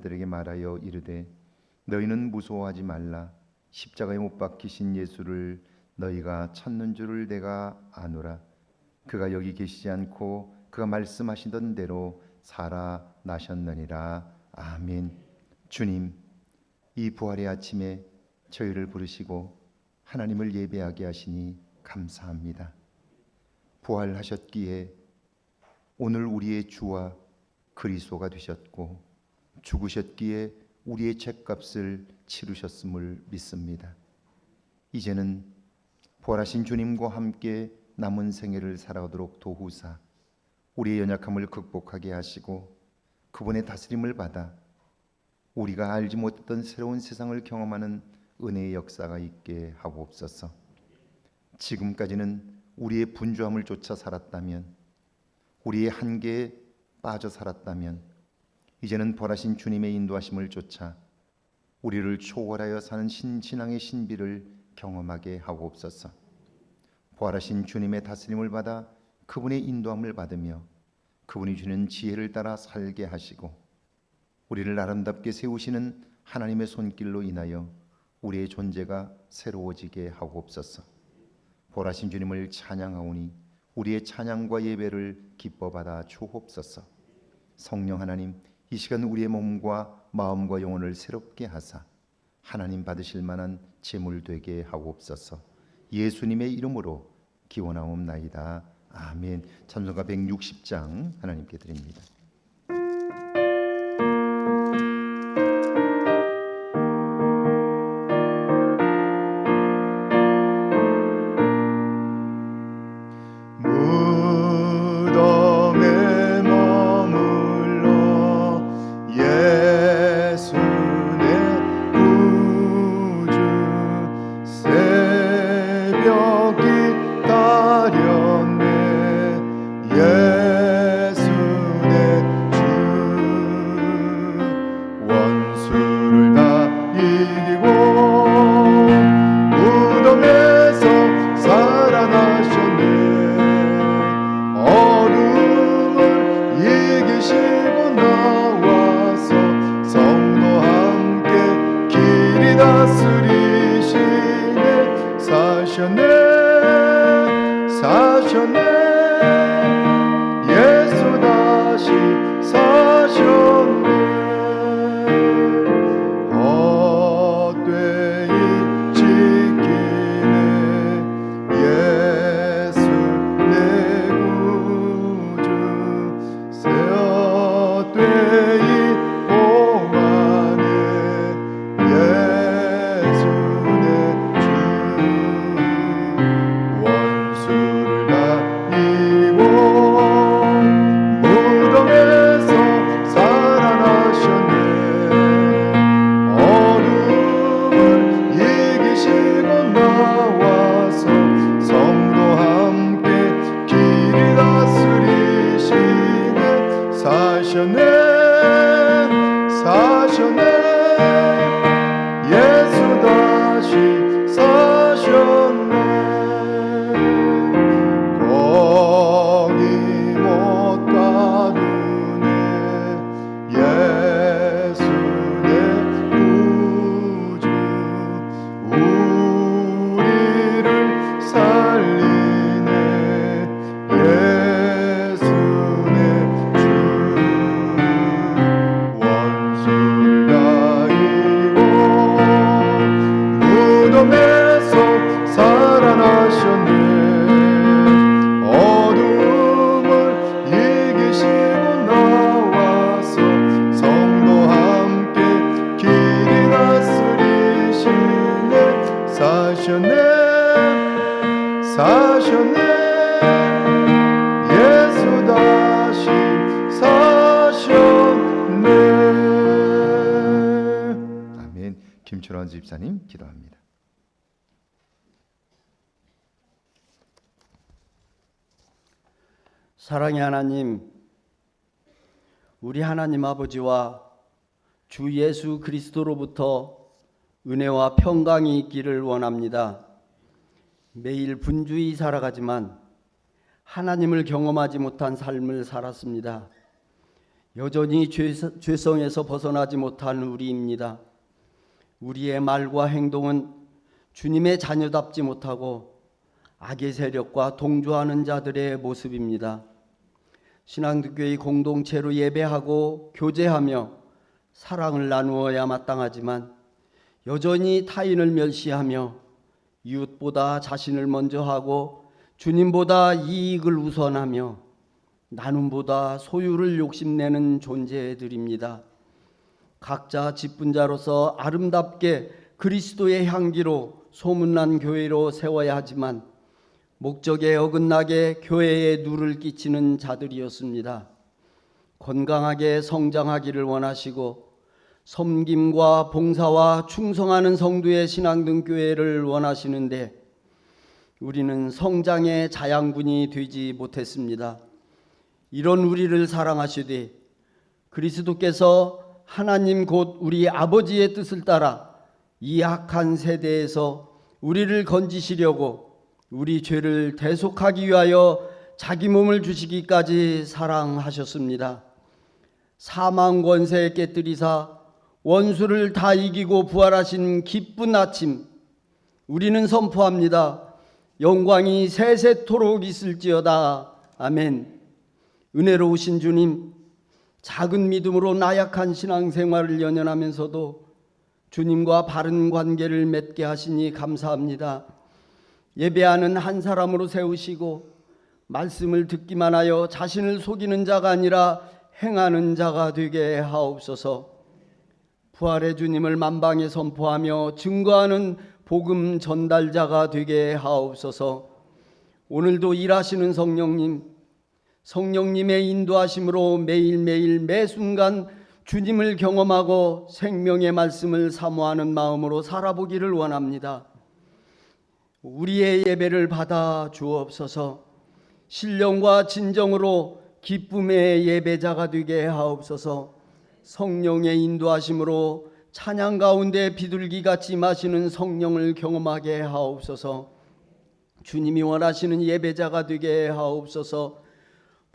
제자들에게 말하여 이르되 너희는 무서워하지 말라. 십자가에 못 박히신 예수를 너희가 찾는 줄을 내가 아노라. 그가 여기 계시지 않고 그가 말씀하시던 대로 살아나셨느니라. 아멘. 주님, 이 부활의 아침에 저희를 부르시고 하나님을 예배하게 하시니 감사합니다. 부활하셨기에 오늘 우리의 주와 그리스도가 되셨고 죽으셨기에 우리의 죄값을 치르셨음을 믿습니다. 이제는 부활하신 주님과 함께 남은 생애를 살아가도록 도우사 우리의 연약함을 극복하게 하시고 그분의 다스림을 받아 우리가 알지 못했던 새로운 세상을 경험하는 은혜의 역사가 있게 하옵소서. 지금까지는 우리의 분주함을 쫓아 살았다면, 우리의 한계에 빠져 살았다면, 이제는 부활하신 주님의 인도하심을 쫓아 우리를 초월하여 사는 신앙의 신비를 경험하게 하옵소서. 부활하신 주님의 다스림을 받아 그분의 인도함을 받으며 그분이 주는 지혜를 따라 살게 하시고 우리를 아름답게 세우시는 하나님의 손길로 인하여 우리의 존재가 새로워지게 하옵소서. 부활하신 주님을 찬양하오니 우리의 찬양과 예배를 기뻐 받아 주옵소서. 성령 하나님, 이 시간 우리의 몸과 마음과 영혼을 새롭게 하사 하나님 받으실 만한 제물 되게 하옵소서. 예수님의 이름으로 기원하옵나이다. 아멘. 찬송가 160장 하나님께 드립니다. 김철원 집사님 기도합니다. 사랑의 하나님, 우리 하나님 아버지와 주 예수 그리스도로부터 은혜와 평강이 있기를 원합니다. 매일 분주히 살아가지만 하나님을 경험하지 못한 삶을 살았습니다. 여전히 죄성에서 벗어나지 못한 우리입니다. 우리의 말과 행동은 주님의 자녀답지 못하고 악의 세력과 동조하는 자들의 모습입니다. 신앙교회의 공동체로 예배하고 교제하며 사랑을 나누어야 마땅하지만 여전히 타인을 멸시하며 이웃보다 자신을 먼저 하고 주님보다 이익을 우선하며 나눔보다 소유를 욕심내는 존재들입니다. 각자 직분자로서 아름답게 그리스도의 향기로 소문난 교회로 세워야 하지만 목적에 어긋나게 교회에 누를 끼치는 자들이었습니다. 건강하게 성장하기를 원하시고 섬김과 봉사와 충성하는 성도의 신앙등교회를 원하시는데 우리는 성장의 자양분이 되지 못했습니다. 이런 우리를 사랑하시되 그리스도께서 하나님 곧 우리 아버지의 뜻을 따라 이 악한 세대에서 우리를 건지시려고 우리 죄를 대속하기 위하여 자기 몸을 주시기까지 사랑하셨습니다. 사망 권세에 깨뜨리사 원수를 다 이기고 부활하신 기쁜 아침, 우리는 선포합니다. 영광이 세세토록 있을지어다. 아멘. 은혜로우신 주님, 작은 믿음으로 나약한 신앙생활을 연연하면서도 주님과 바른 관계를 맺게 하시니 감사합니다. 예배하는 한 사람으로 세우시고 말씀을 듣기만 하여 자신을 속이는 자가 아니라 행하는 자가 되게 하옵소서. 부활의 주님을 만방에 선포하며 증거하는 복음 전달자가 되게 하옵소서. 오늘도 일하시는 성령님, 성령님의 인도하심으로 매일매일 매순간 주님을 경험하고 생명의 말씀을 사모하는 마음으로 살아보기를 원합니다. 우리의 예배를 받아 주옵소서. 신령과 진정으로 기쁨의 예배자가 되게 하옵소서. 성령의 인도하심으로 찬양 가운데 비둘기같이 임하시는 성령을 경험하게 하옵소서. 주님이 원하시는 예배자가 되게 하옵소서.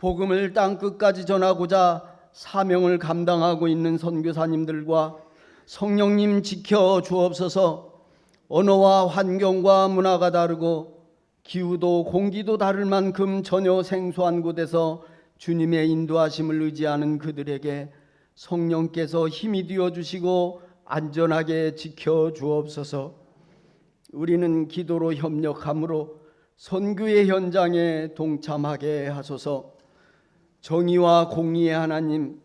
복음을 땅끝까지 전하고자 사명을 감당하고 있는 선교사님들과 성령님 지켜 주옵소서. 언어와 환경과 문화가 다르고 기후도 공기도 다를 만큼 전혀 생소한 곳에서 주님의 인도하심을 의지하는 그들에게 성령께서 힘이 되어 주시고 안전하게 지켜 주옵소서. 우리는 기도로 협력함으로 선교의 현장에 동참하게 하소서. 정의와 공의의 하나님,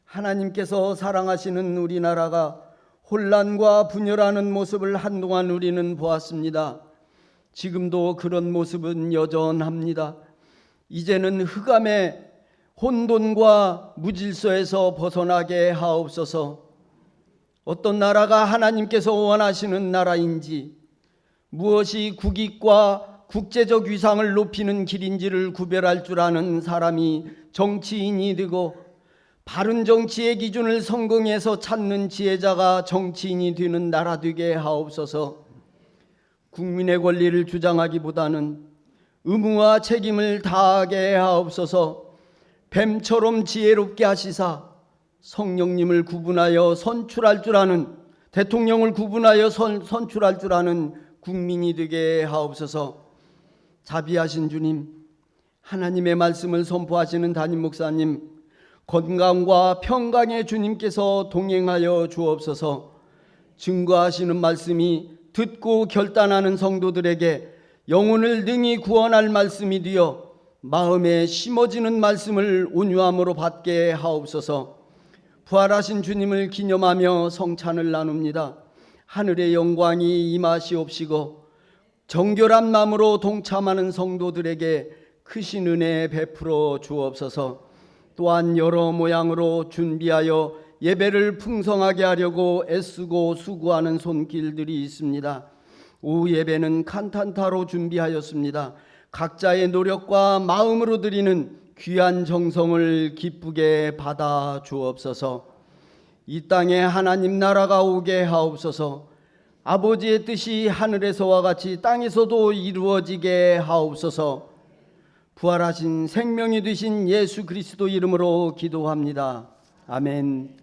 하나님께서 사랑하시는 우리나라가 혼란과 분열하는 모습을 한동안 우리는 보았습니다. 지금도 그런 모습은 여전합니다. 이제는 흑암의 혼돈과 무질서에서 벗어나게 하옵소서. 어떤 나라가 하나님께서 원하시는 나라인지, 무엇이 국익과 국제적 위상을 높이는 길인지를 구별할 줄 아는 사람이 정치인이 되고 바른 정치의 기준을 성공해서 찾는 지혜자가 정치인이 되는 나라 되게 하옵소서. 국민의 권리를 주장하기보다는 의무와 책임을 다하게 하옵소서. 뱀처럼 지혜롭게 하시사 성령님을 구분하여 선출할 줄 아는, 대통령을 구분하여 선출할 줄 아는 국민이 되게 하옵소서. 자비하신 주님, 하나님의 말씀을 선포하시는 담임 목사님, 건강과 평강의 주님께서 동행하여 주옵소서. 증거하시는 말씀이 듣고 결단하는 성도들에게 영혼을 능히 구원할 말씀이 되어 마음에 심어지는 말씀을 온유함으로 받게 하옵소서. 부활하신 주님을 기념하며 성찬을 나눕니다. 하늘의 영광이 임하시옵시고 정결한 마음으로 동참하는 성도들에게 크신 은혜 베풀어 주옵소서. 또한 여러 모양으로 준비하여 예배를 풍성하게 하려고 애쓰고 수고하는 손길들이 있습니다. 오후 예배는 칸탄타로 준비하였습니다. 각자의 노력과 마음으로 드리는 귀한 정성을 기쁘게 받아 주옵소서. 이 땅에 하나님 나라가 오게 하옵소서. 아버지의 뜻이 하늘에서와 같이 땅에서도 이루어지게 하옵소서. 부활하신 생명이 되신 예수 그리스도 이름으로 기도합니다. 아멘.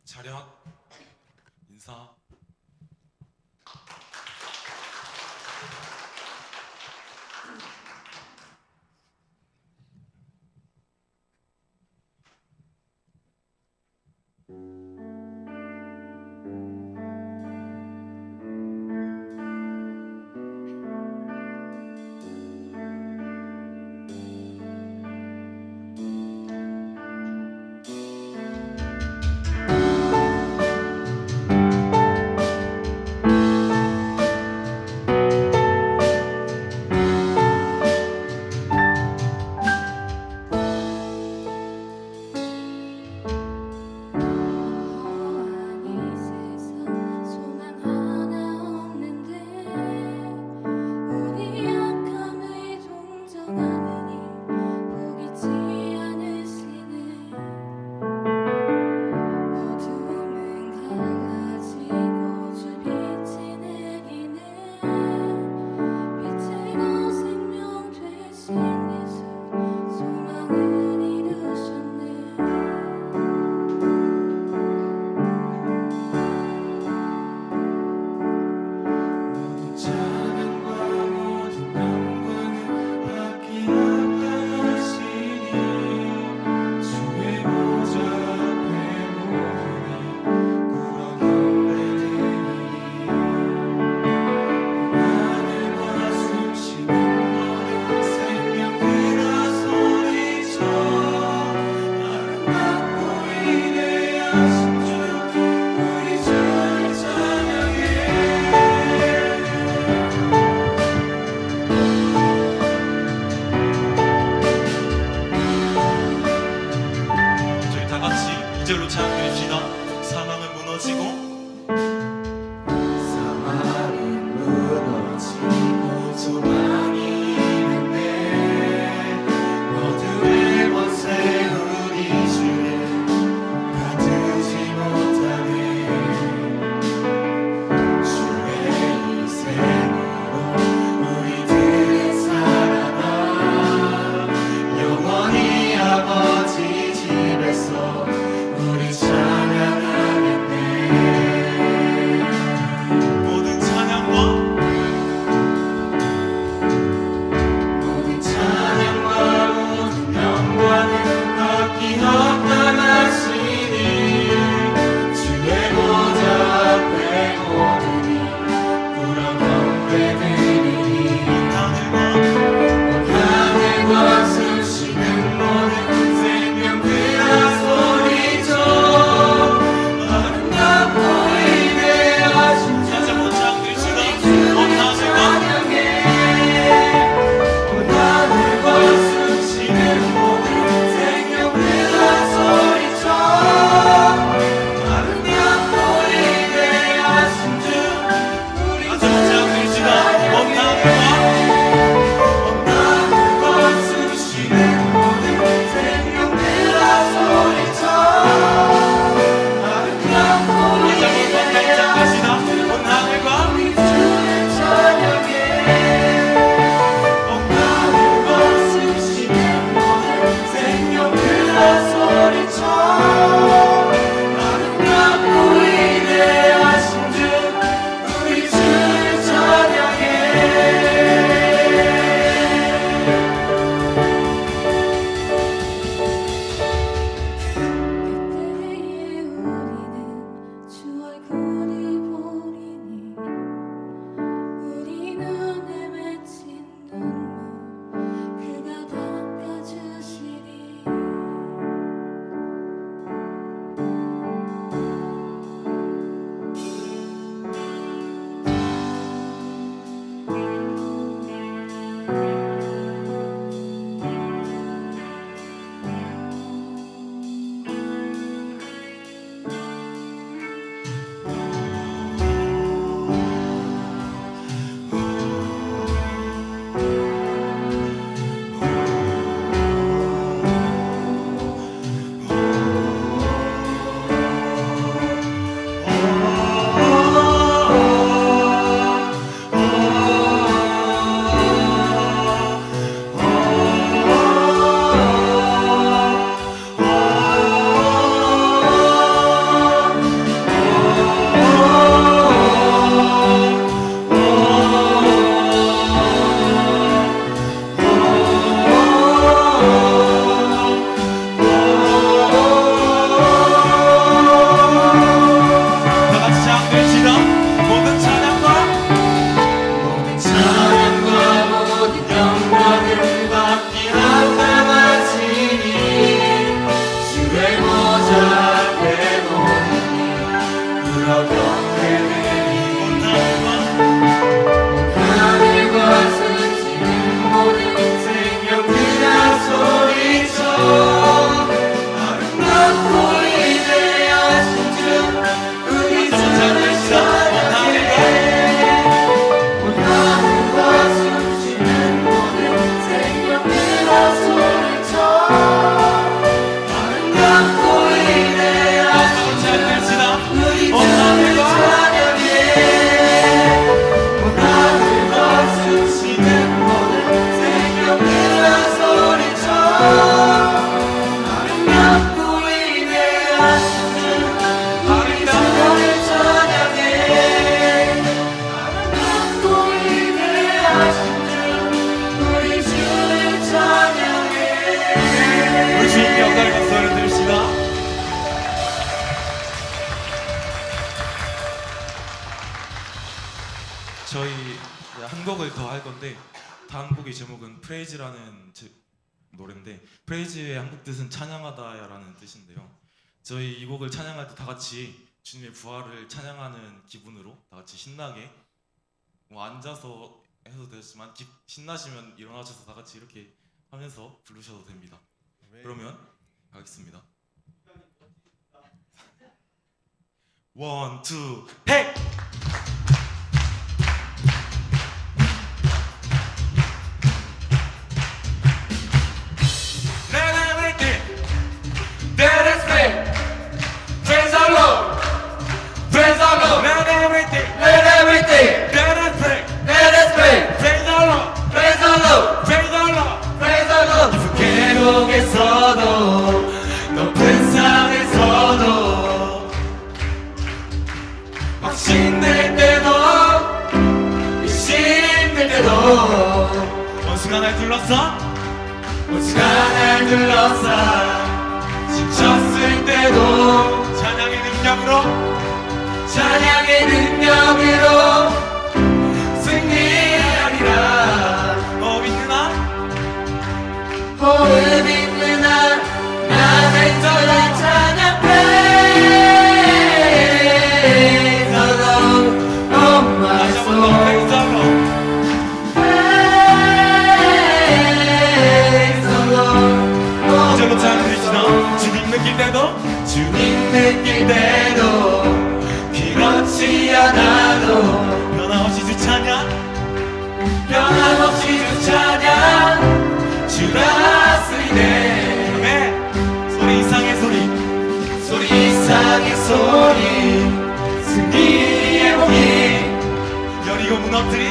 차렷 인사. 저희 다 같이 2절로 찬양 드립시다. 사망은 무너지고 소망이 있는데 어둠의 권세 우리 주를 가두지 못하네. 주의 희생으로 우리들은 살아나 영원히 아버지 집에서 우리 찬양하겠네. 경배를 온다와 하늘과 숨쉬는 모든 생명들아 소리쳐 아름답고 위대하신 주 우리 주를 찬양해 온 하늘과 숨쉬는 모든 생명들아 소리쳐 아름답고 위대하신 주 우리 주를 찬양해 온 하늘과 숨쉬는 모든 생명들아 소리쳐 아름답고 위대하신 주 우리 주를 찬양해 아름답고 위대하신 주 우리 주를 찬양해 우리 주님께 영광의 박수를 드립시다. 저희 한 곡을 더 할 건데 다음 곡의 제목은 프레이즈라는 노래인데 프레이즈의 한국 뜻은 찬양하다라는 뜻인데요. 저희 이 곡을 찬양할 때 다 같이 주님의 부활을 찬양하는 기분으로 다 같이 신나게 뭐 앉아서 해도 되지만 신나시면 일어나셔서 다 같이 이렇게 하면서 부르셔도 됩니다. 그러면 가겠습니다. 원, 투, 백! Let us pray. Praise our Lord. Praise our Lord. Let everything, Let everything. let us pray. Let us pray. Praise the Lord, Praise our Lord. praise the Lord. Praise our Lord. 계곡에서도 높은 산에서도 막 힘들 때도 힘들 때도 원수가 날 둘러싸 오지가 날 둘러싸 지쳤을 때도 찬양의 능력으로 찬양의 능력으로 승리하리라 믿느나 호흡 있는 한 나는 저를 찬양 Praise the Lord oh my 다시 한번 더 soul praise the Lord. Praise the Lord oh 이절로 my 찬양드립시다. soul 주님 느낄 때도 주님 느낄 때도 그렇지 않아도 변함없이 주 찬양 변함없이 주 찬양 주라 쓰리네 아멘. 소리 이상의 소리 소리 이상의 소리 승리의 목이 여리고 무너뜨린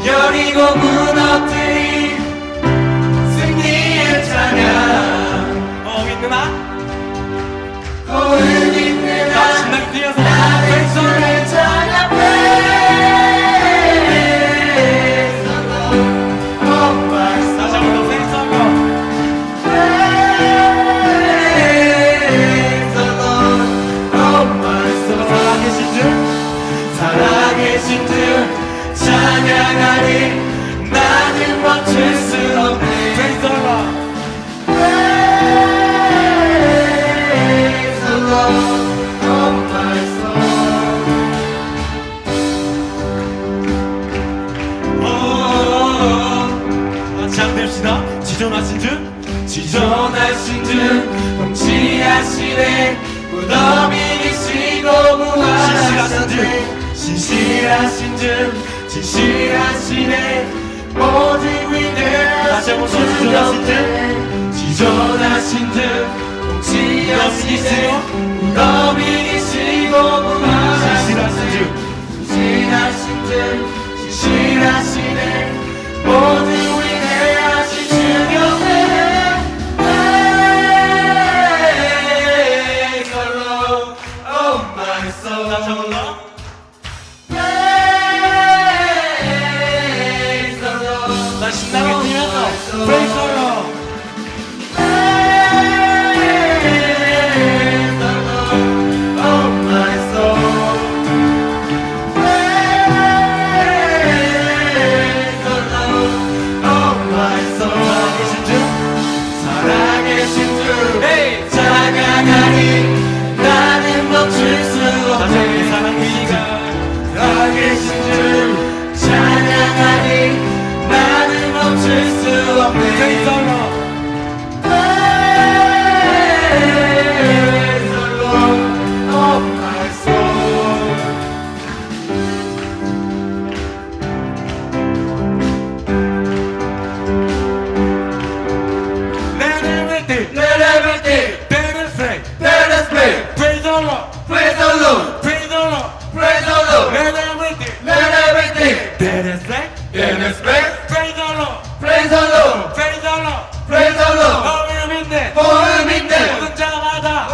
여리고 무너뜨린 승리의 찬양 믿느나 호흡 있는 다 한 신나게 뛰어서 나의 손을 찬양 Praise the Lord oh my 다시 soul 한번 더 praise the Lord. Praise the Lord oh my soul 살아계신 줄 살아계신 주 찬양하리 나는 멈출 수 없네 praise the Lord. Praise the Lord oh my soul 같이 한됩시다. 지존하신 주 지존하신 주 통치하시네 무덤이시고 부활하셨네 신실하신 주 진실하시네 모든 다시 한번 더 지존하신 주 지존하신 주 통치하시네 무덤이시고 부활하셨네 진실하신 주 진실하시네 모든 위대하신 주 옆에 Praise the Lord oh my soul 다시 한번 더 Praise the Lord 나 신나게 뛰면서 oh my soul. praise the Lord. Praise the Lord oh my soul Praise the Lord oh my soul 살아계신 주 찬양하리 나는 멈출 수 없네 이가 살아계신 주 찬양하니 나는 멈출 수 없네. Praise the Lord. Praise the Lord of my soul. Let everything that is free. Praise the Lord. Praise the Lord. Praise the Lord. Praise the Lord. Let everything that is free. Praise the Lord. Praise the Lord. Praise the Lord. Praise the Lord. 복음 있네. 모든 자마다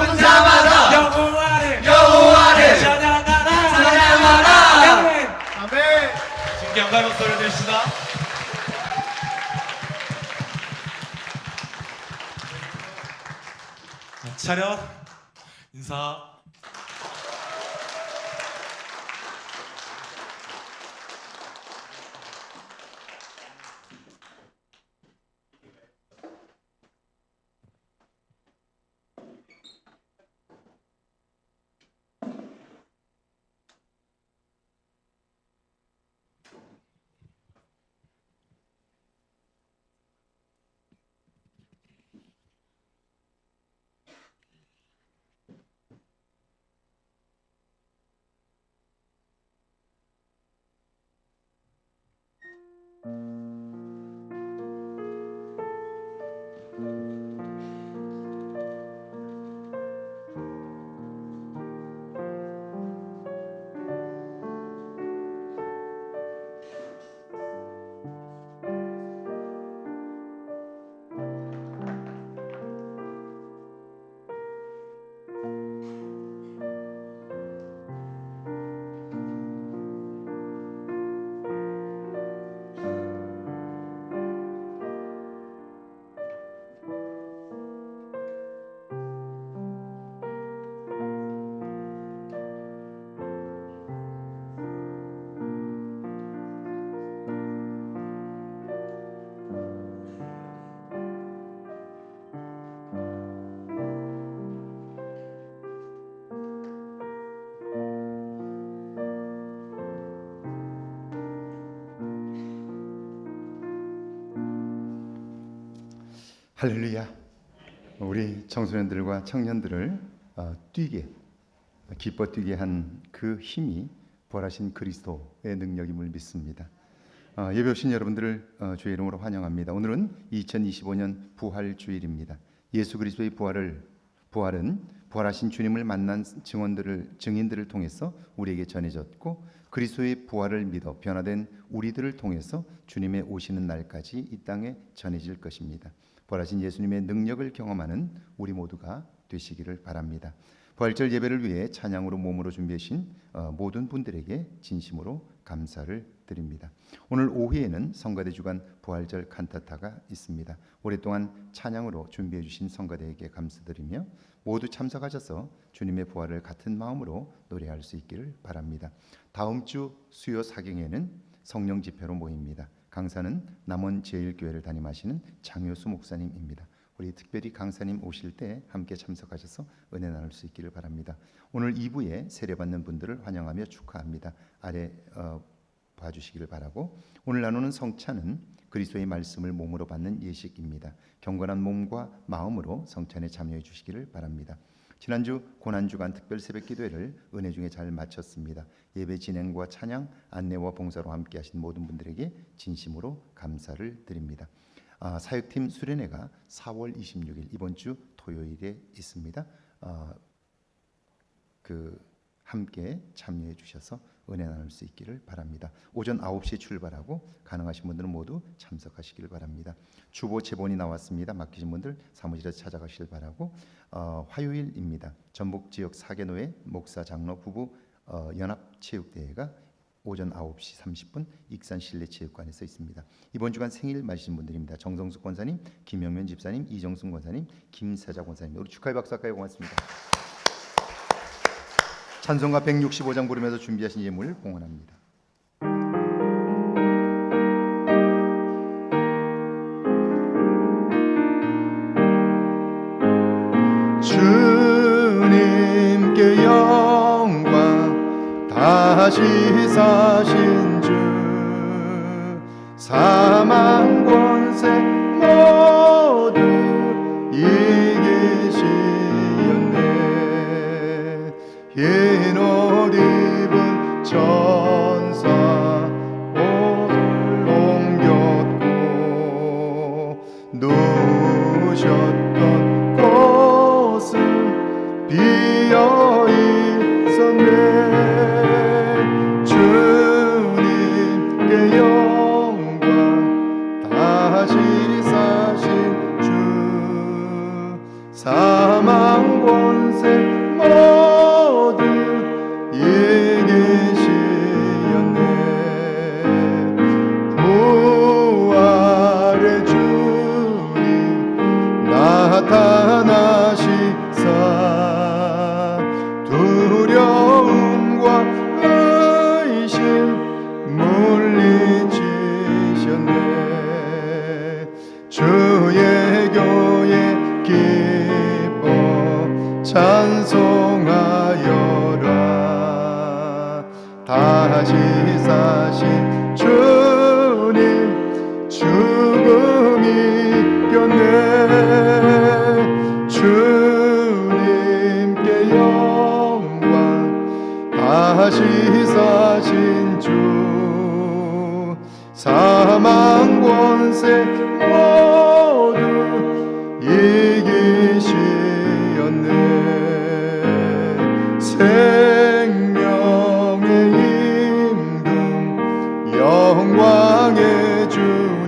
여호와를 찬양하라. 아멘. 주님께 영광의 목소리를 드립시다. 차렷 인사. 할렐루야. 우리 청소년들과 청년들을 기뻐 뛰게 한 그 힘이 부활하신 그리스도의 능력임을 믿습니다. 예배 오신 여러분들을 주의 이름으로 환영합니다. 오늘은 2025년 부활주일입니다. 예수 그리스도의 부활은 부활하신 주님을 만난 증인들을 통해서 우리에게 전해졌고, 그리스도의 부활을 믿어 변화된 우리들을 통해서 주님의 오시는 날까지 이 땅에 전해질 것입니다. 부활하신 예수님의 능력을 경험하는 우리 모두가 되시기를 바랍니다. 부활절 예배를 위해 찬양으로 몸으로 준비하신 모든 분들에게 진심으로 감사를 드립니다. 오늘 오후에는 성가대 주간 부활절 칸타타가 있습니다. 오랫동안 찬양으로 준비해 주신 성가대에게 감사드리며 모두 참석하셔서 주님의 부활을 같은 마음으로 노래할 수 있기를 바랍니다. 다음 주 수요 사경에는 성령 집회로 모입니다. 강사는 남원 제일교회를 담임하시는 장효수 목사님입니다. 우리 특별히 강사님 오실 때 함께 참석하셔서 은혜 나눌 수 있기를 바랍니다. 오늘 2부에 세례받는 분들을 환영하며 축하합니다. 아래 봐주시기를 바라고, 오늘 나누는 성찬은 그리스도의 말씀을 몸으로 받는 예식입니다. 경건한 몸과 마음으로 성찬에 참여해 주시기를 바랍니다. 지난주 고난주간 특별 새벽기도회를 은혜 중에 잘 마쳤습니다. 예배 진행과 찬양, 안내와 봉사로 함께 하신 모든 분들에게 진심으로 감사를 드립니다. 사역팀 수련회가 4월 26일 이번 주 토요일에 있습니다. 함께 참여해 주셔서 은혜 나눌 수 있기를 바랍니다. 오전 9시에 출발하고 가능하신 분들은 모두 참석하시기를 바랍니다. 주보 제본이 나왔습니다. 맡기신 분들 사무실에서 찾아가시길 바라고, 화요일입니다. 전북 지역 사계노회 목사 장로 부부 연합체육대회가 오전 9시 30분 익산 실내체육관에서 있습니다. 이번 주간 생일 맞으신 분들입니다. 정성숙 권사님, 김영면 집사님, 이정순 권사님, 김세자 권사님, 우리 축하의 박수 할까요? 고맙습니다. 찬송가 165장 부르면서 준비하신 예물 봉헌합니다. 주님께 영광 다시 사신 주 사망 권세 모두 이기시었네. 흰 옷 입은 천사 옷을 옮겼고 누우셨던 곳은 비어 있었네. 주님께 영광 다시 사신 주 사망 권세 모두 이기시었네. 부활의 주님 나타나시사 두려움과 의심 물리치셨네. 주의 교회 기뻐 찬송하여라. 다시 사신 주님 죽음이 이겼네. 주님께 영광 다시 사신 주 사망 권세 모두 이기시었네. 생명의 임금 영광의 주님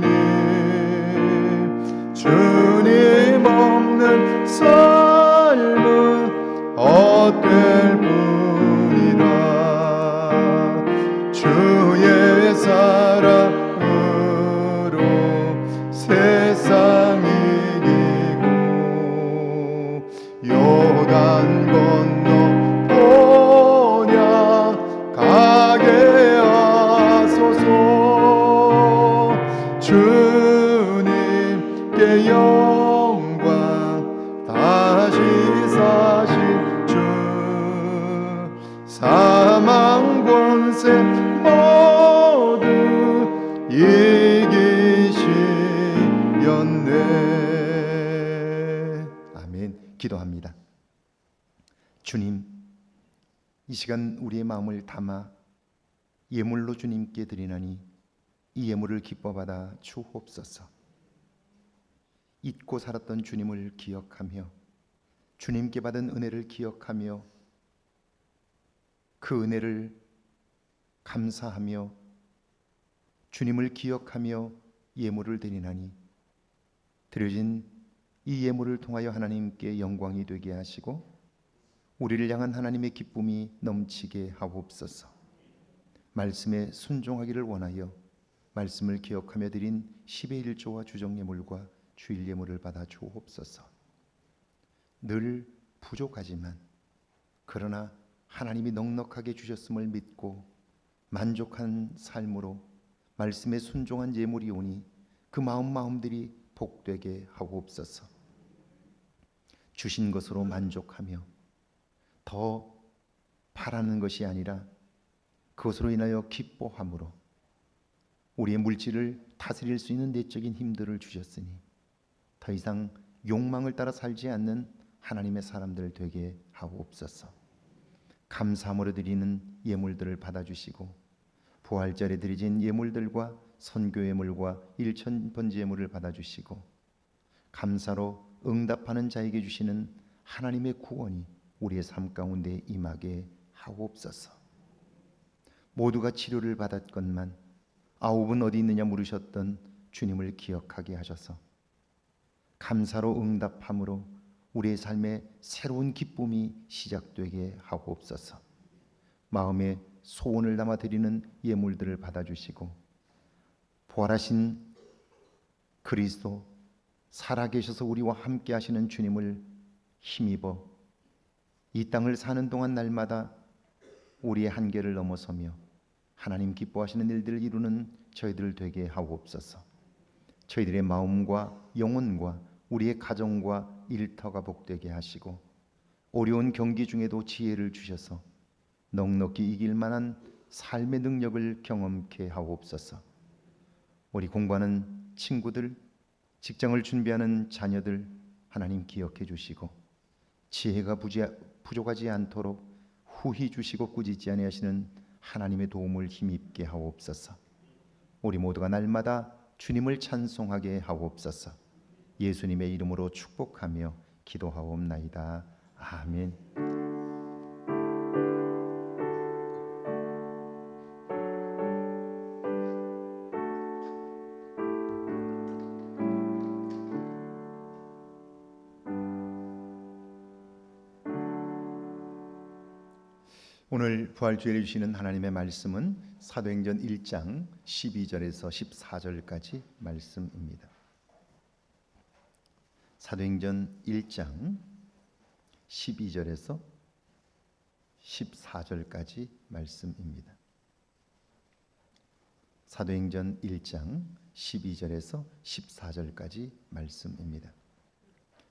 주님 없는 삶은 헛될 뿐이라. 주의 사랑으로 세상 이기고 요단 건너 보냐 가게 하소서. 주님께 영광 다시 사신 주 사망 권세 모두 이기시었네. 아멘. 기도합니다. 주님, 이 시간 우리의 마음을 담아 예물로 주님께 드리나니 이 예물을 기뻐 받아 주옵소서. 잊고 살았던 주님을 기억하며 주님께 받은 은혜를 기억하며 그 은혜를 감사하며 주님을 기억하며 예물을 드리나니 드려진 이 예물을 통하여 하나님께 영광이 되게 하시고 우리를 향한 하나님의 기쁨이 넘치게 하옵소서. 말씀에 순종하기를 원하여 말씀을 기억하며 드린 10의 1조와 주정예물과 주일 예물을 받아 주옵소서. 늘 부족하지만 그러나 하나님이 넉넉하게 주셨음을 믿고 만족한 삶으로 말씀에 순종한 예물이 오니 그 마음들이 복되게 하옵소서. 주신 것으로 만족하며 더 바라는 것이 아니라 그것으로 인하여 기뻐함으로 우리의 물질을 다스릴 수 있는 내적인 힘들을 주셨으니 더 이상 욕망을 따라 살지 않는 하나님의 사람들 되게 하옵소서. 감사함으로 드리는 예물들을 받아주시고 부활절에 드리진 예물들과 선교 예물과 일천번지 예물을 받아주시고 감사로 응답하는 자에게 주시는 하나님의 구원이 우리의 삶 가운데 임하게 하옵소서. 모두가 치료를 받았건만 아홉은 어디 있느냐 물으셨던 주님을 기억하게 하셔서 감사로 응답함으로 우리의 삶에 새로운 기쁨이 시작되게 하옵소서. 마음에 소원을 담아 드리는 예물들을 받아주시고 부활하신 그리스도 살아계셔서 우리와 함께 하시는 주님을 힘입어 이 땅을 사는 동안 날마다 우리의 한계를 넘어서며 하나님 기뻐하시는 일들을 이루는 저희들 되게 하옵소서. 저희들의 마음과 영혼과 우리의 가정과 일터가 복되게 하시고 어려운 경기 중에도 지혜를 주셔서 넉넉히 이길 만한 삶의 능력을 경험케 하옵소서. 우리 공부하는 친구들, 직장을 준비하는 자녀들 하나님 기억해 주시고 지혜가 부족하지 않도록 후히 주시고 꾸짖지 아니하시는 하나님의 도움을 힘입게 하옵소서. 우리 모두가 날마다 주님을 찬송하게 하옵소서. 예수님의 이름으로 축복하며 기도하옵나이다. 아멘. 오늘 부활주일에 주시는 하나님의 말씀은 사도행전 1장 12절에서 14절까지 말씀입니다. 사도행전 1장 12절에서 14절까지 말씀입니다. 사도행전 1장 12절에서 14절까지 말씀입니다.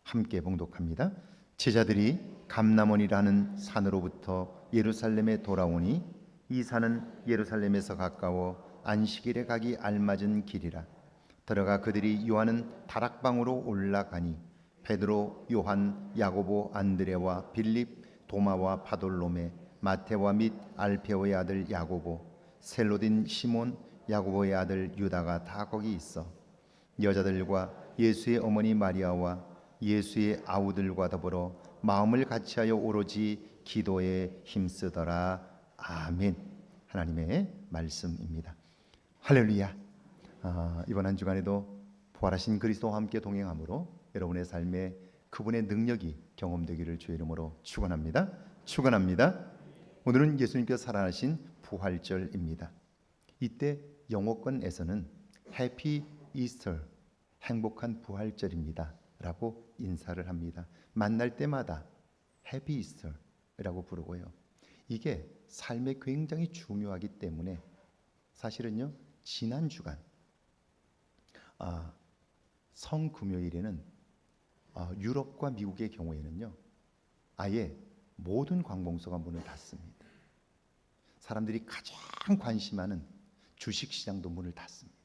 함께 봉독합니다. 제자들이 감람원이라는 산으로부터 예루살렘에 돌아오니 이 산은 예루살렘에서 가까워 안식일에 가기 알맞은 길이라. 들어가 그들이 요한은 다락방으로 올라가니 베드로, 요한, 야고보, 안드레와 빌립, 도마와 바돌로메, 마테와 및 알페오의 아들 야고보, 셀로딘 시몬, 야고보의 아들 유다가 다 거기 있어 여자들과 예수의 어머니 마리아와 예수의 아우들과 더불어 마음을 같이하여 오로지 기도에 힘쓰더라. 아멘. 하나님의 말씀입니다. 할렐루야. 이번 한 주간에도 부활하신 그리스도와 함께 동행함으로 여러분의 삶에 그분의 능력이 경험되기를 주의 이름으로 축원합니다. 축원합니다. 오늘은 예수님께서 살아나신 부활절입니다. 이때 영어권에서는 해피 이스터, 행복한 부활절입니다 라고 인사를 합니다. 만날 때마다 해피 이스터라고 부르고요. 이게 삶에 굉장히 중요하기 때문에 사실은요, 지난 주간 성금요일에는 유럽과 미국의 경우에는요, 아예 모든 관공서가 문을 닫습니다. 사람들이 가장 관심하는 주식시장도 문을 닫습니다.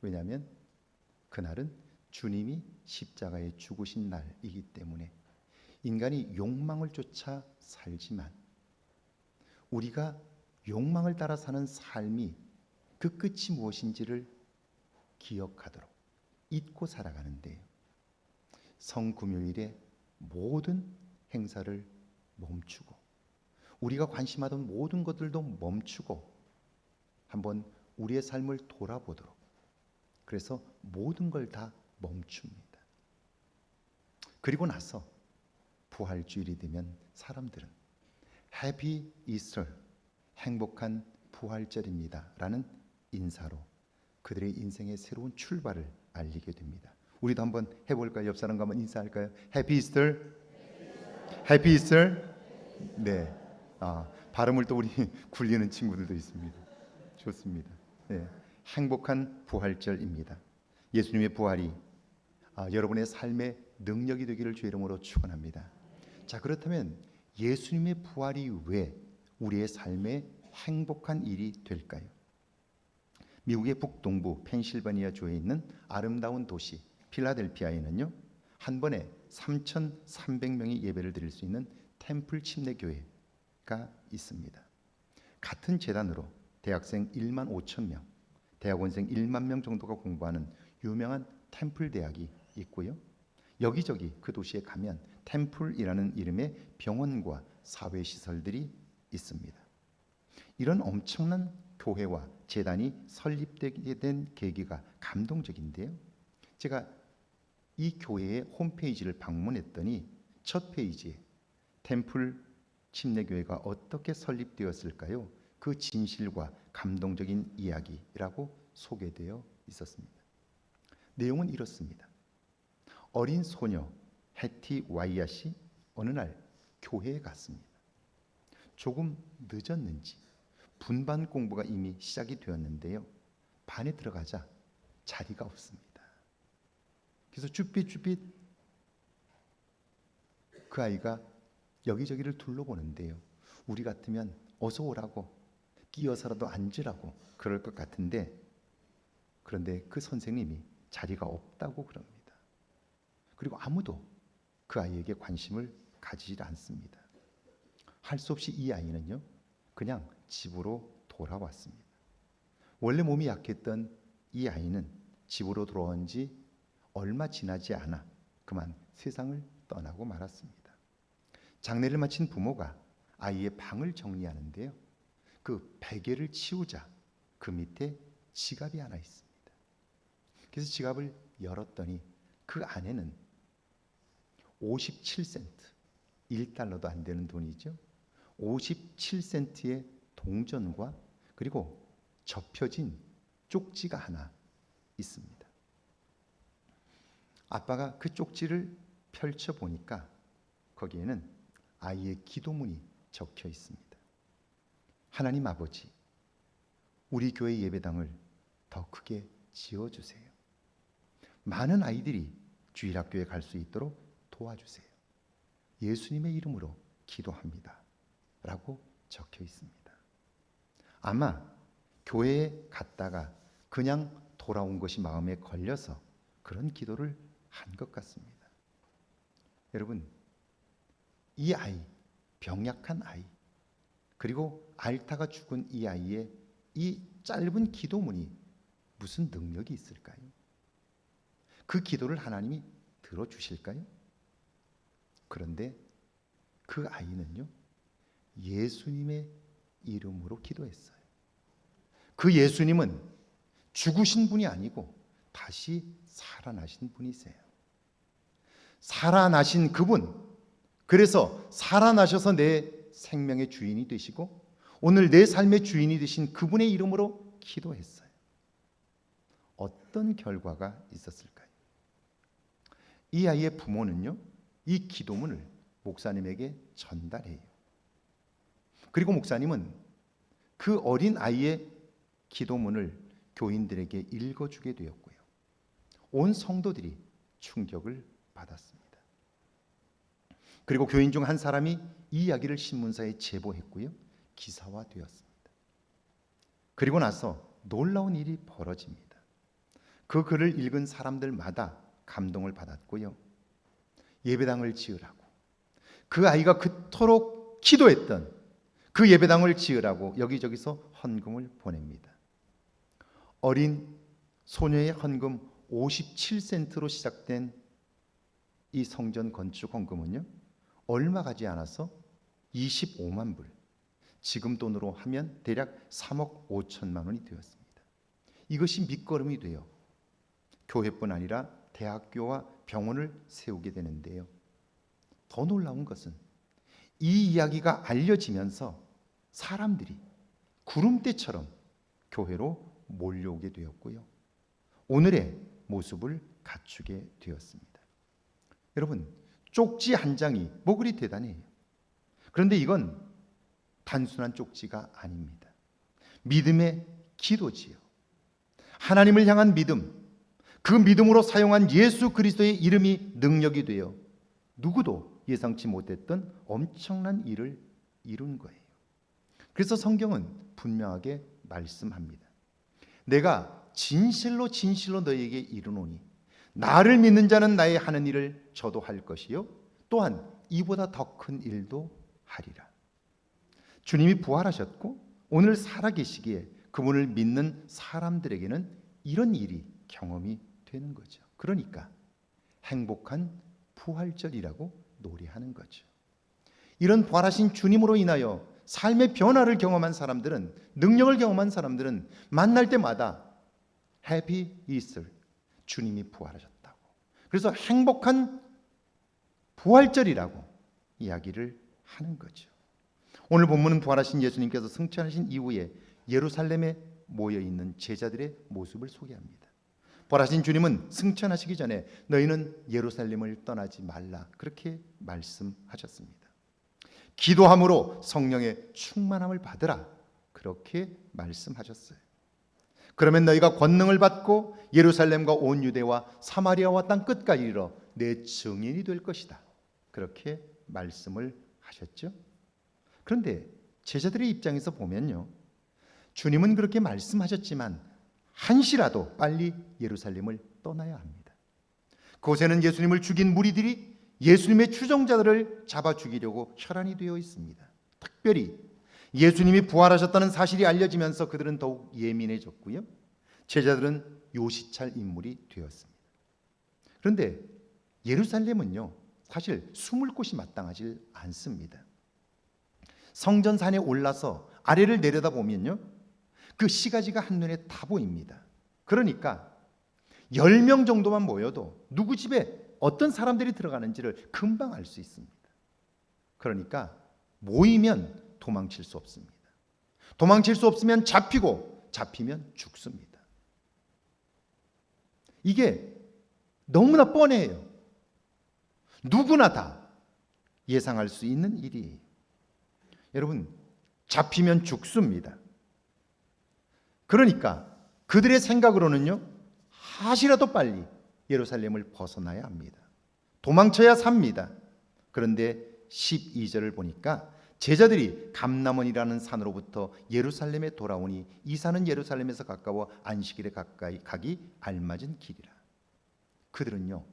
왜냐하면 그날은 주님이 십자가에 죽으신 날이기 때문에 인간이 욕망을 쫓아 살지만 우리가 욕망을 따라 사는 삶이 그 끝이 무엇인지를 기억하도록 잊고 살아가는데요. 성금요일에 모든 행사를 멈추고 우리가 관심하던 모든 것들도 멈추고 한번 우리의 삶을 돌아보도록, 그래서 모든 걸 다 멈춥니다. 그리고 나서 부활주일이 되면 사람들은 해피 이스터, 행복한 부활절입니다 라는 인사로 그들의 인생의 새로운 출발을 알리게 됩니다. 우리도 한번 해볼까요? 옆 사람과 한번 인사할까요? 해피 이스터, 해피 이스터. 네, 발음을 또 우리 굴리는 친구들도 있습니다. 좋습니다. 네, 행복한 부활절입니다. 예수님의 부활이 여러분의 삶의 능력이 되기를 주의 이름으로 축원합니다. 자, 그렇다면 예수님의 부활이 왜 우리의 삶에 행복한 일이 될까요? 미국의 북동부 펜실바니아 주에 있는 아름다운 도시 필라델피아에는요, 한 번에 3,300명이 예배를 드릴 수 있는 템플 침례교회가 있습니다. 같은 재단으로 대학생 1만 5천 명, 대학원생 1만 명 정도가 공부하는 유명한 템플 대학이 있고요. 여기저기 그 도시에 가면 템플이라는 이름의 병원과 사회시설들이 있습니다. 이런 엄청난 교회와 재단이 설립되게 된 계기가 감동적인데요. 제가 이 교회의 홈페이지를 방문했더니 첫 페이지에 템플 침례교회가 어떻게 설립되었을까요? 그 진실과 감동적인 이야기라고 소개되어 있었습니다. 내용은 이렇습니다. 어린 소녀 해티 와이얏이 어느 날 교회에 갔습니다. 조금 늦었는지 분반 공부가 이미 시작이 되었는데요. 반에 들어가자 자리가 없습니다. 그래서 쭈삣쭈삣 그 아이가 여기저기를 둘러보는데요. 우리 같으면 어서 오라고 끼어서라도 앉으라고 그럴 것 같은데, 그런데 그 선생님이 자리가 없다고 그럽니다. 그리고 아무도 그 아이에게 관심을 가지지 않습니다. 할 수 없이 이 아이는요, 그냥 집으로 돌아왔습니다. 원래 몸이 약했던 이 아이는 집으로 돌아온 지 얼마 지나지 않아 그만 세상을 떠나고 말았습니다. 장례를 마친 부모가 아이의 방을 정리하는데요, 그 베개를 치우자 그 밑에 지갑이 하나 있습니다. 그래서 지갑을 열었더니 그 안에는 57센트, 1달러도 안 되는 돈이죠. 57센트의 동전과 그리고 접혀진 쪽지가 하나 있습니다. 아빠가 그 쪽지를 펼쳐 보니까 거기에는 아이의 기도문이 적혀 있습니다. 하나님 아버지, 우리 교회 예배당을 더 크게 지어주세요. 많은 아이들이 주일학교에 갈 수 있도록 도와주세요. 예수님의 이름으로 기도합니다. 라고 적혀 있습니다. 아마 교회에 갔다가 그냥 돌아온 것이 마음에 걸려서 그런 기도를 한 것 같습니다. 여러분, 이 아이, 병약한 아이, 그리고 앓다가 죽은 이 아이의 이 짧은 기도문이 무슨 능력이 있을까요? 그 기도를 하나님이 들어주실까요? 그런데 그 아이는요, 예수님의 이름으로 기도했어요. 그 예수님은 죽으신 분이 아니고 다시 살아나신 분이세요. 살아나신 그분, 그래서 살아나셔서 내 생명의 주인이 되시고 오늘 내 삶의 주인이 되신 그분의 이름으로 기도했어요. 어떤 결과가 있었을까요? 이 아이의 부모는요, 이 기도문을 목사님에게 전달해요. 그리고 목사님은 그 어린 아이의 기도문을 교인들에게 읽어주게 되었고요. 온 성도들이 충격을 받았습니다. 그리고 교인 중 한 사람이 이 이야기를 신문사에 제보했고요, 기사화되었습니다. 그리고 나서 놀라운 일이 벌어집니다. 그 글을 읽은 사람들마다 감동을 받았고요, 예배당을 지으라고, 그 아이가 그토록 기도했던 그 예배당을 지으라고 여기저기서 헌금을 보냅니다. 어린 소녀의 헌금 57센트로 시작된 이 성전 건축 헌금은요, 얼마 가지 않아서 25만 불, 지금 돈으로 하면 대략 3억 5천만 원이 되었습니다. 이것이 밑거름이 되어 교회뿐 아니라 대학교와 병원을 세우게 되는데요, 더 놀라운 것은 이 이야기가 알려지면서 사람들이 구름대처럼 교회로 몰려오게 되었고요, 오늘의 모습을 갖추게 되었습니다. 여러분, 쪽지 한 장이 뭐 그리 대단해요. 그런데 이건 단순한 쪽지가 아닙니다. 믿음의 기도지요. 하나님을 향한 믿음, 그 믿음으로 사용한 예수 그리스도의 이름이 능력이 되어 누구도 예상치 못했던 엄청난 일을 이룬 거예요. 그래서 성경은 분명하게 말씀합니다. 내가 진실로 진실로 너희에게 이르노니 나를 믿는 자는 나의 하는 일을 저도 할 것이요 또한 이보다 더 큰 일도 하리라. 주님이 부활하셨고 오늘 살아계시기에 그분을 믿는 사람들에게는 이런 일이 경험이 되는 거죠. 그러니까 행복한 부활절이라고 노래하는 거죠. 이런 부활하신 주님으로 인하여 삶의 변화를 경험한 사람들은, 능력을 경험한 사람들은 만날 때마다 해피 이스터, 주님이 부활하셨다고, 그래서 행복한 부활절이라고 이야기를 하는 거죠. 오늘 본문은 부활하신 예수님께서 승천하신 이후에 예루살렘에 모여있는 제자들의 모습을 소개합니다. 부활하신 주님은 승천하시기 전에 너희는 예루살렘을 떠나지 말라, 그렇게 말씀하셨습니다. 기도함으로 성령의 충만함을 받으라, 그렇게 말씀하셨어요. 그러면 너희가 권능을 받고 예루살렘과 온 유대와 사마리아와 땅 끝까지 이르러 내 증인이 될 것이다, 그렇게 말씀을 하셨죠. 그런데 제자들의 입장에서 보면요, 주님은 그렇게 말씀하셨지만 한시라도 빨리 예루살렘을 떠나야 합니다. 그곳에는 예수님을 죽인 무리들이 예수님의 추종자들을 잡아 죽이려고 혈안이 되어 있습니다. 특별히 예수님이 부활하셨다는 사실이 알려지면서 그들은 더욱 예민해졌고요. 제자들은 요시찰 인물이 되었습니다. 그런데 예루살렘은요, 사실 숨을 곳이 마땅하지 않습니다. 성전산에 올라서 아래를 내려다보면요, 그 시가지가 한눈에 다 보입니다. 그러니까 10명 정도만 모여도 누구 집에 어떤 사람들이 들어가는지를 금방 알 수 있습니다. 그러니까 모이면 도망칠 수 없습니다. 도망칠 수 없으면 잡히고 잡히면 죽습니다. 이게 너무나 뻔해요. 누구나 다 예상할 수 있는 일이에요. 여러분, 잡히면 죽습니다. 그러니까 그들의 생각으로는요, 하시라도 빨리 예루살렘을 벗어나야 합니다. 도망쳐야 삽니다. 그런데 12절을 보니까 제자들이 감람원이라는 산으로부터 예루살렘에 돌아오니 이 산은 예루살렘에서 가까워 안식일에 가까이 가기 알맞은 길이라. 그들은요,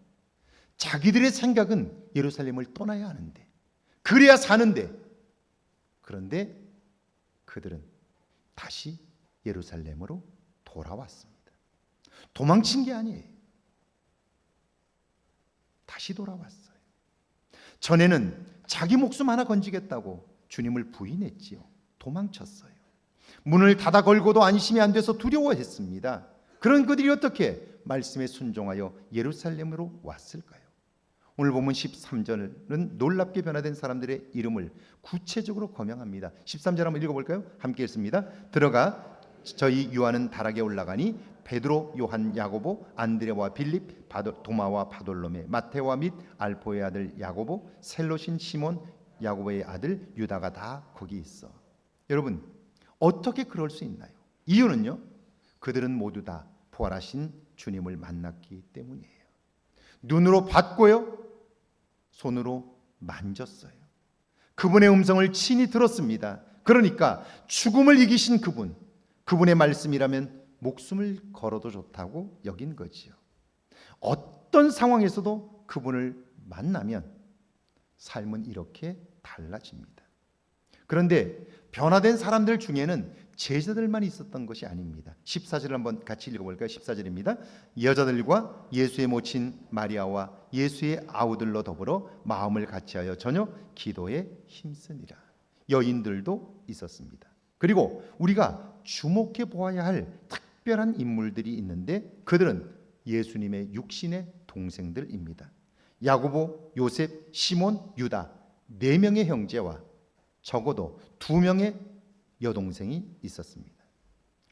자기들의 생각은 예루살렘을 떠나야 하는데, 그래야 사는데, 그런데 그들은 다시 예루살렘으로 돌아왔습니다. 도망친 게 아니에요. 다시 돌아왔어요. 전에는 자기 목숨 하나 건지겠다고 주님을 부인했지요. 도망쳤어요. 문을 닫아 걸고도 안심이 안 돼서 두려워했습니다. 그런 그들이 어떻게 말씀에 순종하여 예루살렘으로 왔을까요? 오늘 본문 13절은 놀랍게 변화된 사람들의 이름을 구체적으로 거명합니다. 13절 한번 읽어볼까요? 함께 읽습니다. 들어가 저희 요한은 다락에 올라가니 베드로, 요한, 야고보, 안드레와 빌립, 도마와 바돌로메, 마테와 및 알포의 아들 야고보, 셀롯인 시몬, 야고보의 아들 유다가 다 거기 있어. 여러분, 어떻게 그럴 수 있나요? 이유는요, 그들은 모두 다 부활하신 주님을 만났기 때문이에요. 눈으로 봤고요, 손으로 만졌어요. 그분의 음성을 친히 들었습니다. 그러니까 죽음을 이기신 그분의 말씀이라면 목숨을 걸어도 좋다고 여긴 거지요. 어떤 상황에서도 그분을 만나면 삶은 이렇게 달라집니다. 그런데 변화된 사람들 중에는 제자들만 있었던 것이 아닙니다. 14절을 한번 같이 읽어볼까요? 14절입니다. 여자들과 예수의 모친 마리아와 예수의 아우들로 더불어 마음을 같이하여 저녁 기도에 힘쓰니라. 여인들도 있었습니다. 그리고 우리가 주목해 보아야 할 특별한 인물들이 있는데 그들은 예수님의 육신의 동생들입니다. 야고보, 요셉, 시몬, 유다 4명의 형제와 적어도 2명의 여동생이 있었습니다.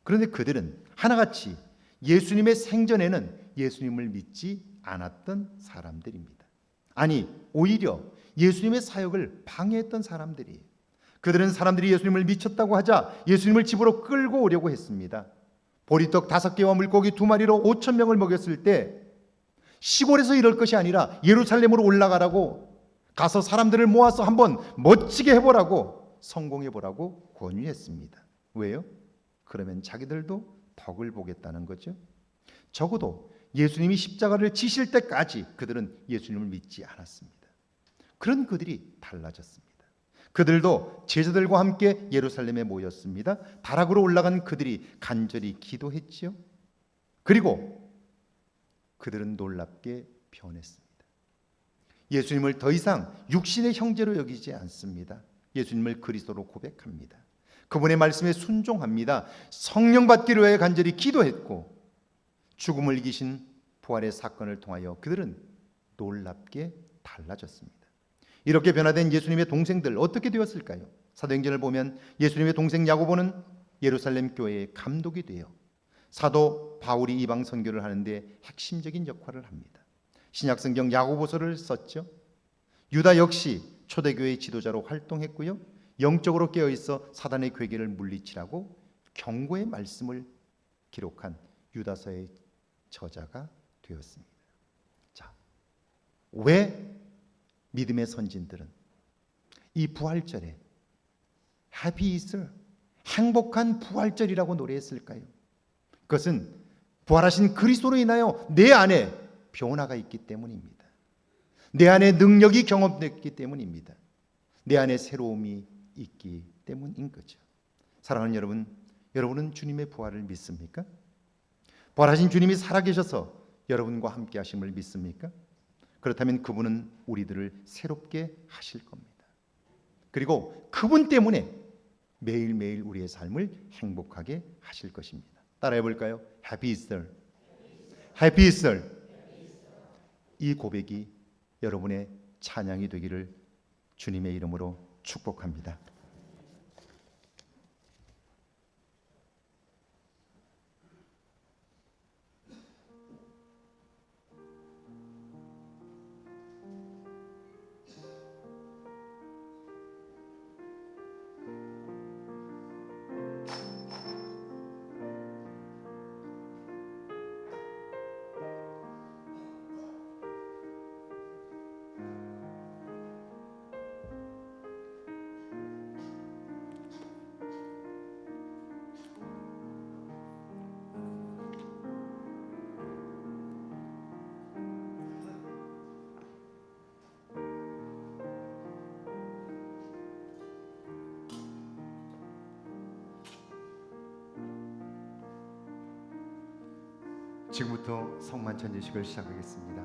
그런데 그들은 하나같이 예수님의 생전에는 예수님을 믿지 않았던 사람들입니다. 아니, 오히려 예수님의 사역을 방해했던 사람들이에요. 그들은 사람들이 예수님을 미쳤다고 하자 예수님을 집으로 끌고 오려고 했습니다. 보리떡 5개와 물고기 2마리로 5,000명을 먹였을 때 시골에서 이럴 것이 아니라 예루살렘으로 올라가라고, 가서 사람들을 모아서 한번 멋지게 해보라고, 성공해보라고 권유했습니다. 왜요? 그러면 자기들도 덕을 보겠다는 거죠. 적어도 예수님이 십자가를 지실 때까지 그들은 예수님을 믿지 않았습니다. 그런 그들이 달라졌습니다. 그들도 제자들과 함께 예루살렘에 모였습니다. 다락으로 올라간 그들이 간절히 기도했지요. 그리고 그들은 놀랍게 변했습니다. 예수님을 더 이상 육신의 형제로 여기지 않습니다. 예수님을 그리스도로 고백합니다. 그분의 말씀에 순종합니다. 성령 받기를 위해 간절히 기도했고 죽음을 이기신 부활의 사건을 통하여 그들은 놀랍게 달라졌습니다. 이렇게 변화된 예수님의 동생들 어떻게 되었을까요? 사도행전을 보면 예수님의 동생 야고보는 예루살렘 교회의 감독이 되어 사도 바울이 이방 선교를 하는데 핵심적인 역할을 합니다. 신약성경 야고보서를 썼죠. 유다 역시 초대교회의 지도자로 활동했고요. 영적으로 깨어있어 사단의 괴계를 물리치라고 경고의 말씀을 기록한 유다서의 저자가 되었습니다. 자, 왜 믿음의 선진들은 이 부활절에 Happy Easter, 행복한 부활절이라고 노래했을까요? 그것은 부활하신 그리스도로 인하여 내 안에 변화가 있기 때문입니다. 내 안에 능력이 경험됐기 때문입니다. 내 안에 새로움이 있기 때문인 거죠. 사랑하는 여러분, 여러분은 주님의 부활을 믿습니까? 부활하신 주님이 살아계셔서 여러분과 함께 하심을 믿습니까? 그렇다면 그분은 우리들을 새롭게 하실 겁니다. 그리고 그분 때문에 매일매일 우리의 삶을 행복하게 하실 것입니다. 따라해 볼까요? Happy Easter. Happy Easter. 이 고백이 여러분의 찬양이 되기를 주님의 이름으로 축복합니다. 지금부터 성만찬 예식을 시작하겠습니다.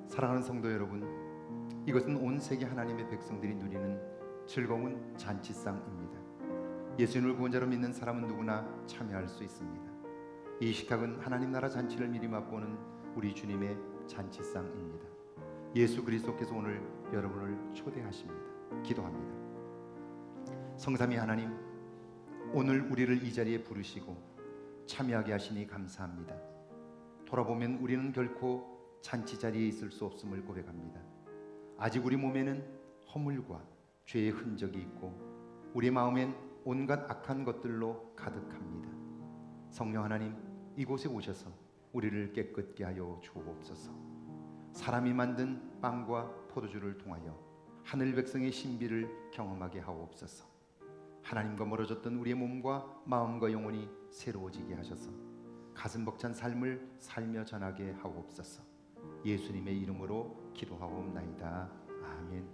사랑하는 성도 여러분, 이것은 온 세계 하나님의 백성들이 누리는 즐거운 잔치상입니다. 예수님을 구원자로 믿는 사람은 누구나 참여할 수 있습니다. 이 식탁은 하나님 나라 잔치를 미리 맛보는 우리 주님의 잔치상입니다. 예수 그리스도께서 오늘 여러분을 초대하십니다. 기도합니다. 성삼위 하나님, 오늘 우리를 이 자리에 부르시고 참여하게 하시니 감사합니다. 돌아보면 우리는 결코 잔치 자리에 있을 수 없음을 고백합니다. 아직 우리 몸에는 허물과 죄의 흔적이 있고 우리 마음엔 온갖 악한 것들로 가득합니다. 성령 하나님, 이곳에 오셔서 우리를 깨끗게 하여 주옵소서. 사람이 만든 빵과 포도주를 통하여 하늘 백성의 신비를 경험하게 하옵소서. 하나님과 멀어졌던 우리의 몸과 마음과 영혼이 새로워지게 하셔서 가슴 벅찬 삶을 살며 전하게 하옵소서. 예수님의 이름으로 기도하옵나이다. 아멘.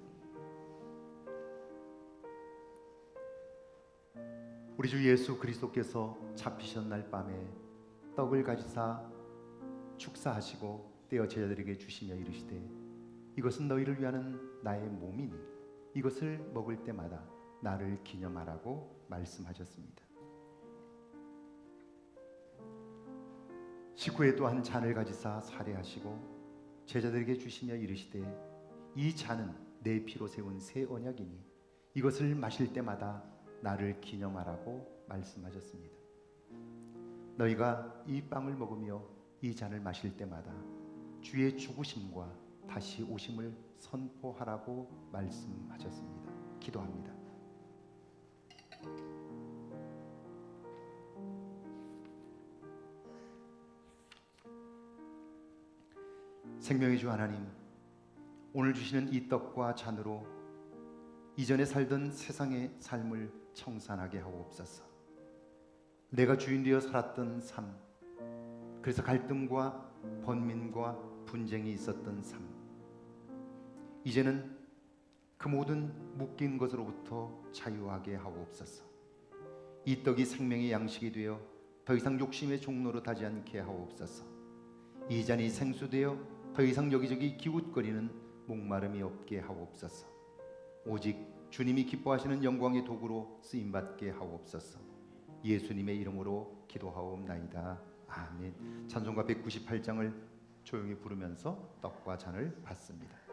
우리 주 예수 그리스도께서 잡히신 날 밤에 떡을 가지사 축사하시고 떼어 제자들에게 주시며 이르시되 이것은 너희를 위하는 나의 몸이니 이것을 먹을 때마다 나를 기념하라고 말씀하셨습니다. 식후에 또한 잔을 가지사 살해하시고 제자들에게 주시며 이르시되 이 잔은 내 피로 세운 새 언약이니 이것을 마실 때마다 나를 기념하라고 말씀하셨습니다. 너희가 이 빵을 먹으며 이 잔을 마실 때마다 주의 죽으심과 다시 오심을 선포하라고 말씀하셨습니다. 기도합니다. 생명의 주 하나님, 오늘 주시는 이 떡과 잔으로 이전에 살던 세상의 삶을 청산하게 하옵소서. 내가 주인 되어 살았던 삶, 그래서 갈등과 번민과 분쟁이 있었던 삶, 이제는 그 모든 묶인 것으로부터 자유하게 하옵소서. 이 떡이 생명의 양식이 되어 더 이상 욕심의 종로로 타지 않게 하옵소서. 이 잔이 생수되어 더 이상 여기저기 기웃거리는 목마름이 없게 하옵소서. 오직 주님이 기뻐하시는 영광의 도구로 쓰임받게 하옵소서. 예수님의 이름으로 기도하옵나이다. 아멘. 찬송가 198장을 조용히 부르면서 떡과 잔을 받습니다.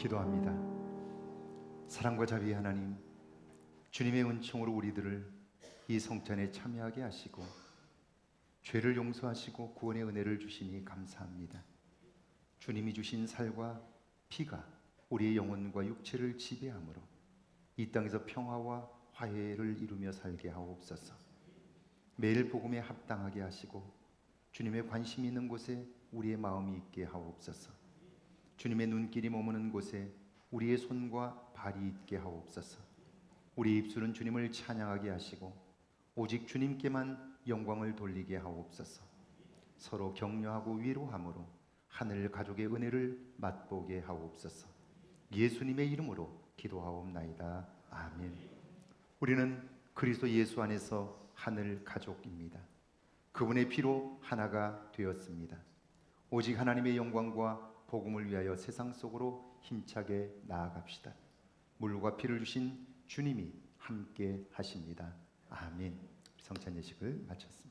기도합니다. 사랑과 자비의 하나님, 주님의 은총으로 우리들을 이 성찬에 참여하게 하시고 죄를 용서하시고 구원의 은혜를 주시니 감사합니다. 주님이 주신 살과 피가 우리의 영혼과 육체를 지배하므로 이 땅에서 평화와 화해를 이루며 살게 하옵소서. 매일 복음에 합당하게 하시고 주님의 관심이 있는 곳에 우리의 마음이 있게 하옵소서. 주님의 눈길이 머무는 곳에 우리의 손과 발이 있게 하옵소서. 우리 입술은 주님을 찬양하게 하시고 오직 주님께만 영광을 돌리게 하옵소서. 서로 격려하고 위로함으로 하늘 가족의 은혜를 맛보게 하옵소서. 예수님의 이름으로 기도하옵나이다. 아멘. 우리는 그리스도 예수 안에서 하늘 가족입니다. 그분의 피로 하나가 되었습니다. 오직 하나님의 영광과 복음을 위하여 세상 속으로 힘차게 나아갑시다. 물과 피를 주신 주님이 함께 하십니다. 아멘. 성찬 예식을 마쳤습니다.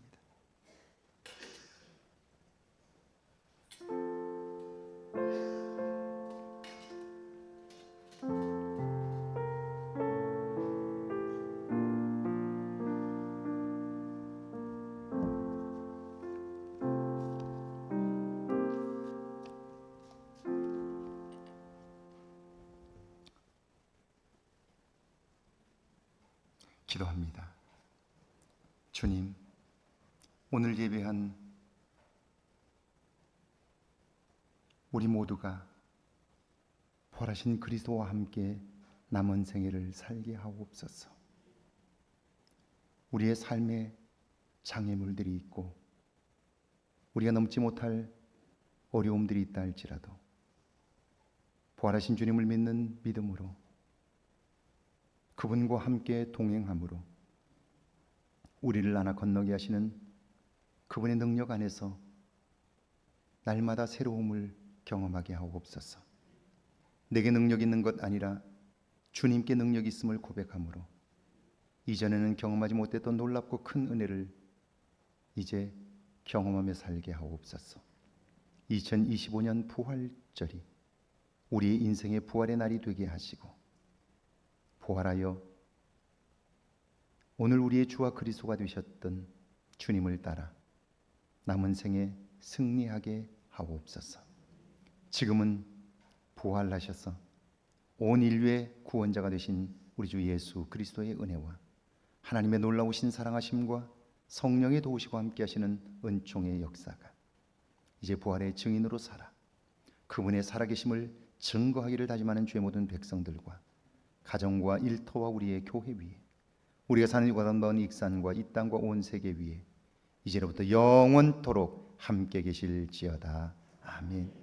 기도합니다. 주님, 오늘 예배한 우리 모두가 부활하신 그리스도와 함께 남은 생애를 살게 하옵소서. 우리의 삶에 장애물들이 있고 우리가 넘지 못할 어려움들이 있다 할지라도 부활하신 주님을 믿는 믿음으로 그분과 함께 동행함으로 우리를 나나 건너게 하시는 그분의 능력 안에서 날마다 새로움을 경험하게 하옵소서. 내게 능력 있는 것 아니라 주님께 능력 있음을 고백함으로 이전에는 경험하지 못했던 놀랍고 큰 은혜를 이제 경험하며 살게 하옵소서. 2025년 부활절이 우리의 인생의 부활의 날이 되게 하시고 부활하여 오늘 우리의 주와 그리스도가 되셨던 주님을 따라 남은 생에 승리하게 하옵소서. 지금은 부활하셔서 온 인류의 구원자가 되신 우리 주 예수 그리스도의 은혜와 하나님의 놀라우신 사랑하심과 성령의 도우시고 함께 하시는 은총의 역사가 이제 부활의 증인으로 살아 그분의 살아계심을 증거하기를 다짐하는 죄 모든 백성들과 가정과 일터와 우리의 교회 위에 우리가 사는 유가담다운 익산과 이 땅과 온 세계 위에 이제로부터 영원토록 함께 계실지어다. 아멘.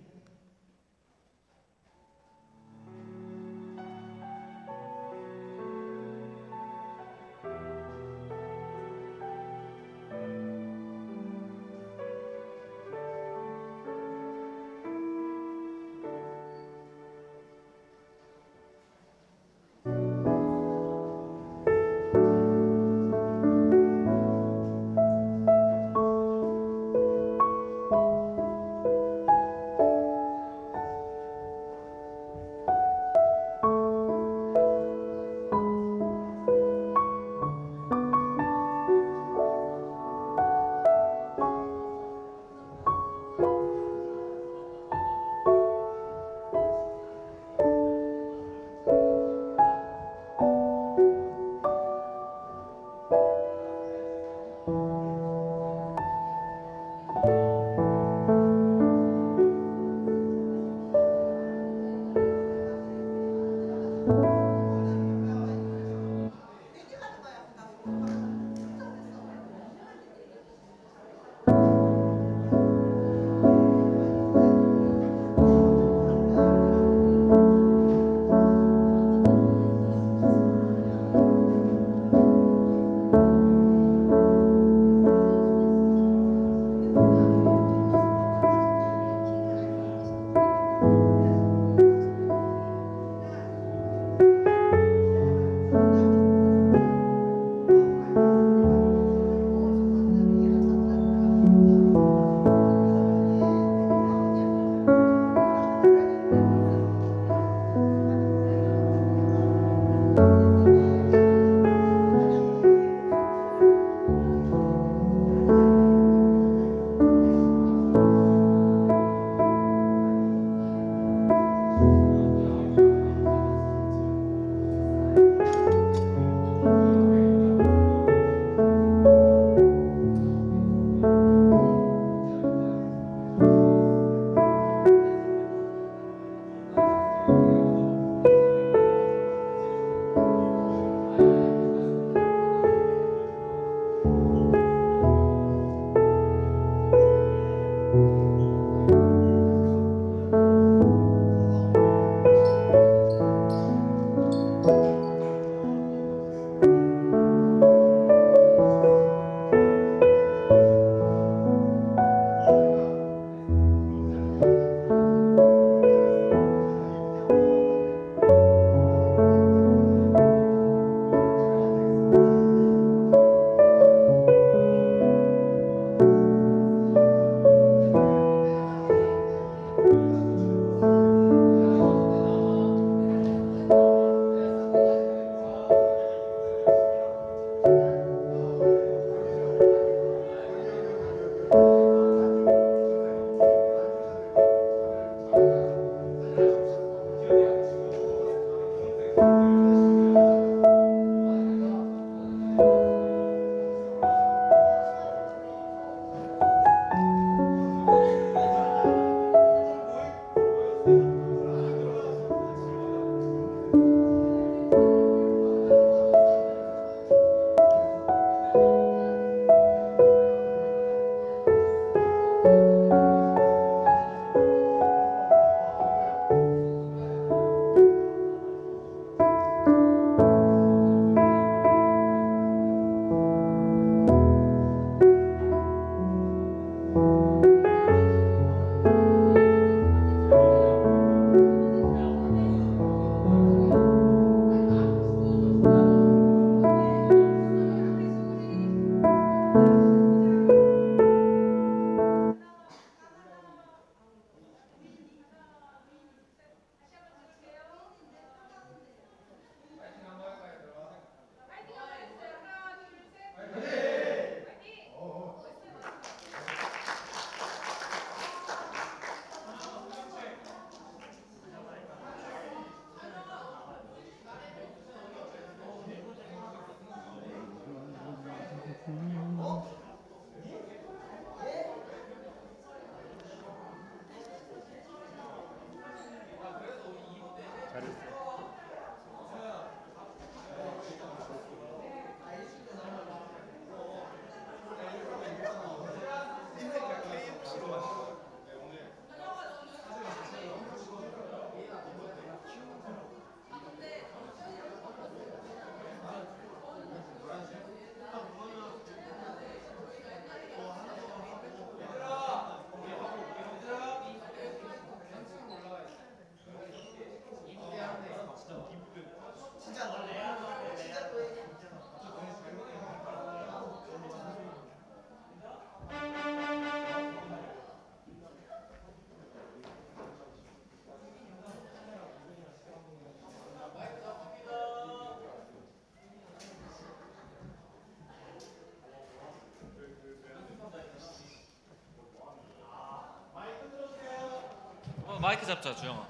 마이크 잡자 주영아.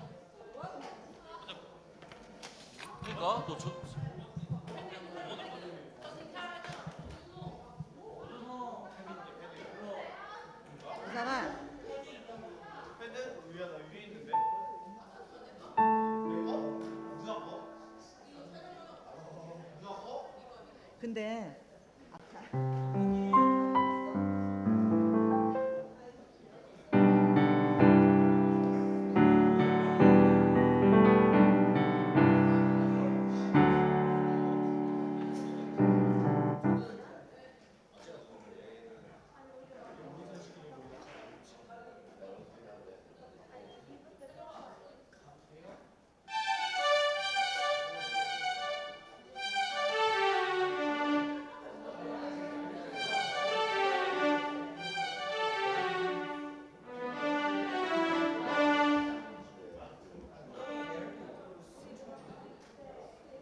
그러니까 너 저. 이상아. 근데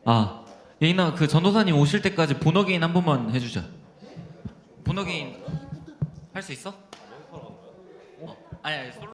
아 예인아 그 전도사님 오실 때까지 본어게인 한 번만 해주자. 본어게인 할 수 있어? 아니 솔로.